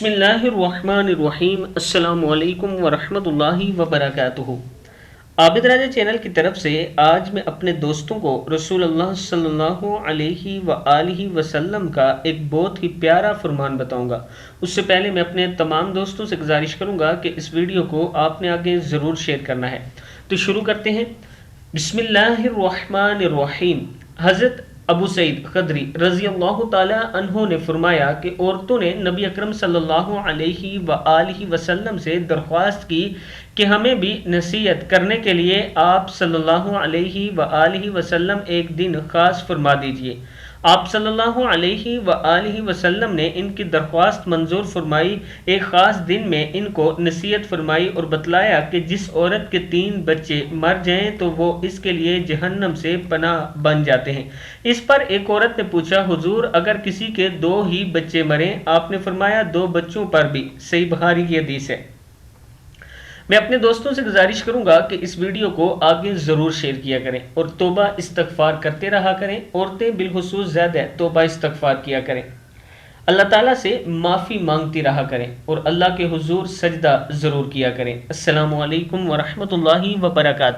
بسم اللہ الرحمن الرحیم، السلام علیکم ورحمۃ اللہ وبرکاتہ۔ عابد راجہ چینل کی طرف سے آج میں اپنے دوستوں کو رسول اللہ صلی اللہ علیہ وآلہ وسلم کا ایک بہت ہی پیارا فرمان بتاؤں گا۔ اس سے پہلے میں اپنے تمام دوستوں سے گزارش کروں گا کہ اس ویڈیو کو آپ نے آگے ضرور شیئر کرنا ہے۔ تو شروع کرتے ہیں۔ بسم اللہ الرحمن الرحیم۔ حضرت ابو سعید خدری رضی اللہ تعالی عنہ نے فرمایا کہ عورتوں نے نبی اکرم صلی اللہ علیہ وآلہ وسلم سے درخواست کی کہ ہمیں بھی نصیحت کرنے کے لیے آپ صلی اللہ علیہ وآلہ وسلم ایک دن خاص فرما دیجئے۔ آپ صلی اللہ علیہ وآلہ وسلم نے ان کی درخواست منظور فرمائی۔ ایک خاص دن میں ان کو نصیحت فرمائی اور بتلایا کہ جس عورت کے 3 بچے مر جائیں تو وہ اس کے لیے جہنم سے پناہ بن جاتے ہیں۔ اس پر ایک عورت نے پوچھا، حضور اگر کسی کے 2 ہی بچے مریں؟ آپ نے فرمایا 2 بچوں پر بھی۔ صحیح بخاری کی حدیث ہے۔ میں اپنے دوستوں سے گزارش کروں گا کہ اس ویڈیو کو آگے ضرور شیئر کیا کریں اور توبہ استغفار کرتے رہا کریں۔ عورتیں بالخصوص زیادہ توبہ استغفار کیا کریں، اللہ تعالیٰ سے معافی مانگتی رہا کریں اور اللہ کے حضور سجدہ ضرور کیا کریں۔ السلام علیکم ورحمۃ اللہ وبرکاتہ۔